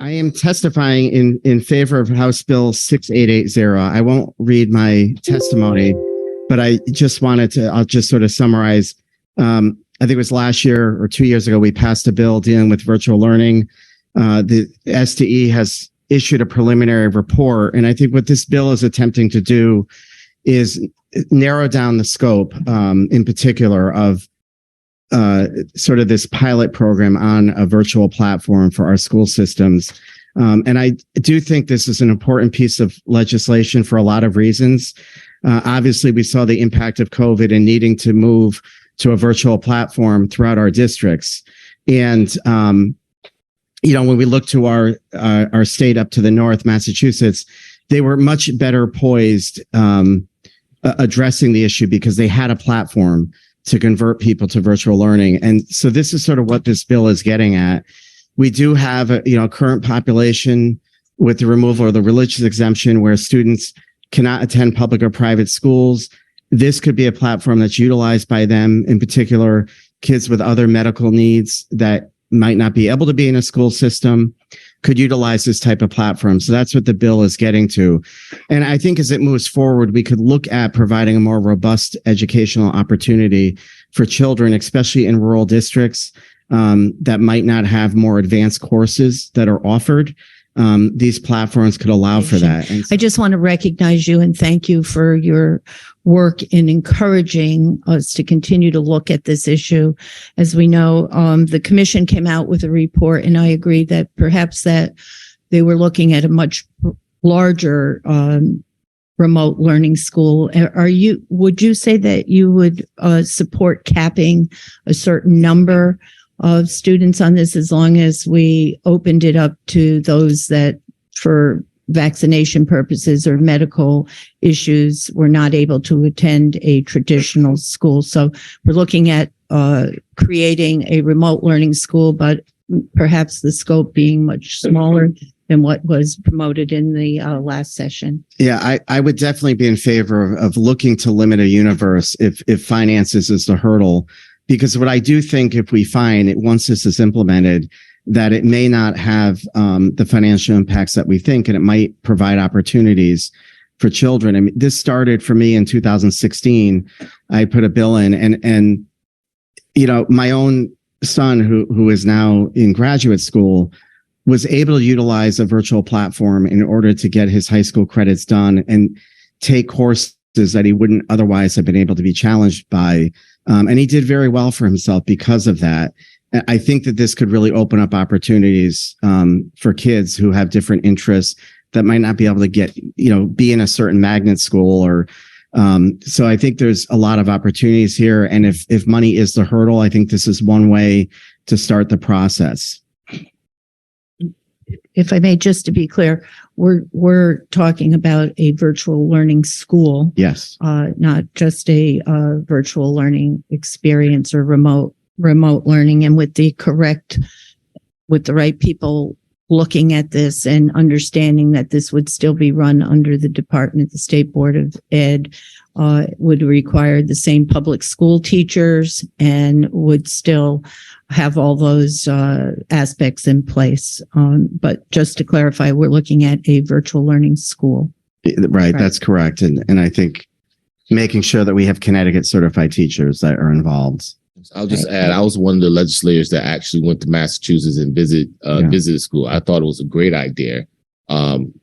I am testifying in favor of House Bill 6880. I won't read my testimony, but I just wanted to, I'll just sort of summarize. I think it was last year or 2 years ago, we passed a bill dealing with virtual learning. The SDE has issued a preliminary report. And I think what this bill is attempting to do is narrow down the scope, in particular, of sort of this pilot program on a virtual platform for our school systems. And I do think this is an important piece of legislation for a lot of reasons. Obviously, we saw the impact of COVID and needing to move to a virtual platform throughout our districts. And, when we look to our state up to the north, Massachusetts, they were much better poised addressing the issue because they had a platform to convert people to virtual learning. And so this is sort of what this bill is getting at. We do have a current population with the removal of the religious exemption where students cannot attend public or private schools. This could be a platform that's utilized by them, in particular, kids with other medical needs that might not be able to be in a school system could utilize this type of platform. So that's what the bill is getting to. And I think as it moves forward, we could look at providing a more robust educational opportunity for children, especially in rural districts that might not have more advanced courses that are offered. These platforms could allow for that. And so, I just want to recognize you and thank you for your work in encouraging us to continue to look at this issue. As we know, the commission came out with a report, and I agree that perhaps that they were looking at a much larger remote learning school. Would you say that you would support capping a certain number of students on this as long as we opened it up to those that for vaccination purposes or medical issues were not able to attend a traditional school? So we're looking at creating a remote learning school, but perhaps the scope being much smaller than what was promoted in the last session. Yeah, I would definitely be in favor of looking to limit a universe if finances is the hurdle. Because what I do think, if we find it, once this is implemented, that it may not have the financial impacts that we think, and it might provide opportunities for children. I mean, this started for me in 2016. I put a bill in, and my own son, who is now in graduate school, was able to utilize a virtual platform in order to get his high school credits done and take courses that he wouldn't otherwise have been able to be challenged by. And he did very well for himself because of that. I think that this could really open up opportunities for kids who have different interests that might not be able to get, be in a certain magnet school or so I think there's a lot of opportunities here. And if money is the hurdle, I think this is one way to start the process. If I may, just to be clear, we're talking about a virtual learning school. Yes. Not just a virtual learning experience or remote learning. And with the right people looking at this and understanding that this would still be run under the Department, the State Board of Ed, would require the same public school teachers and would still have all those aspects in place. But just to clarify, we're looking at a virtual learning school. Right. That's correct. And I think making sure that we have Connecticut certified teachers that are involved. I'll just add, I was one of the legislators that actually went to Massachusetts and visited school. I thought it was a great idea.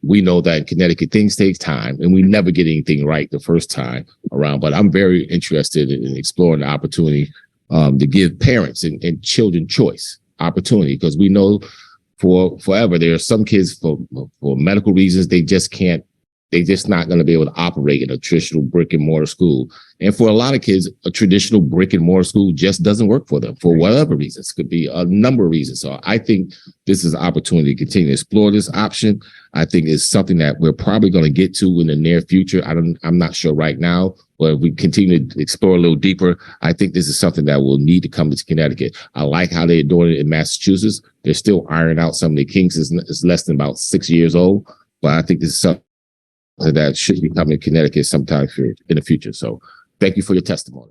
We know that in Connecticut, things take time and we never get anything right the first time around. But I'm very interested in exploring the opportunity to give parents and children choice opportunity, because we know for forever there are some kids for medical reasons they're just not going to be able to operate in a traditional brick and mortar school. And for a lot of kids, a traditional brick and mortar school just doesn't work for them for whatever reasons. It could be a number of reasons. So I think this is an opportunity to continue to explore this option. I think it's something that we're probably going to get to in the near future. I'm not sure right now, but if we continue to explore a little deeper, I think this is something that will need to come to Connecticut. I like how they're doing it in Massachusetts. They're still ironing out some of the kinks. It's less than about 6 years old, but I think this is something that should be coming to Connecticut sometime in the future. So thank you for your testimony.